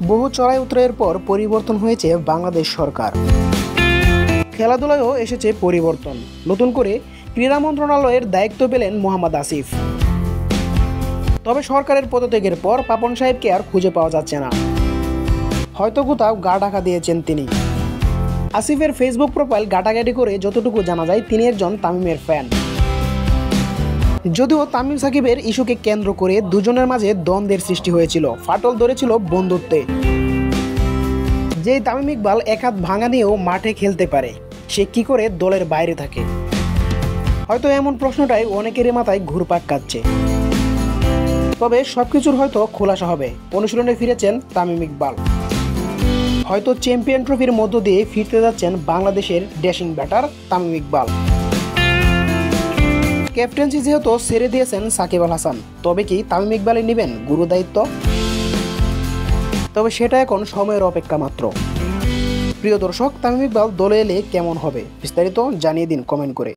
বহু চড়াই উতরাইয়ের পর পরিবর্তন হয়েছে বাংলাদেশ সরকার। খেলাধুলায়ও এসেছে পরিবর্তন। নতুন করে ক্রীড়া মন্ত্রণালয়ের দায়িত্ব পেলেন মোহাম্মদ আসিফ। তবে সরকারের পদত্যাগের পর পাপন সাহেবকে আর খুঁজে পাওয়া যাচ্ছে না। হয়তো কোথাও গা ঢাকা দিয়েছেন তিনি। আসিফের ফেসবুক প্রোফাইল ঘাটাঘাটি করে যতটুকু জানা যায়, তিনি একজন তামিমের ফ্যান। যদিও তামিম সাকিবের ইস্যুকে কেন্দ্র করে দুজনের মাঝে দ্বন্দ্বের সৃষ্টি হয়েছিল, ফাটল ধরেছিল বন্ধুত্বে। যেই তামিম ইকবাল এক হাত ভাঙা নিয়েও মাঠে খেলতে পারে, সে কি করে দলের বাইরে থাকে? হয়তো এমন প্রশ্নটাই অনেকেরই মাথায় ঘুরপাক কাটছে। তবে সবকিছুর হয়তো খোলাসা হবে। অনুশীলনে ফিরেছেন তামিম ইকবাল। হয়তো চ্যাম্পিয়ন ট্রফির মধ্য দিয়ে ফিরতে যাচ্ছেন বাংলাদেশের dashing batter Tamim Iqbal. Captaincy যেহেতু ছেড়ে দিয়েছেন সাকিব আল হাসান, তবে কি তামিম ইকবালই নেবেন গুরু দায়িত্ব? তবে সেটা এখন সময়ের অপেক্ষা মাত্র। প্রিয় দর্শক, তামিম ইকবাল দলে এলে কেমন হবে? বিস্তারিত জানিয়ে দিন কমেন্ট করে।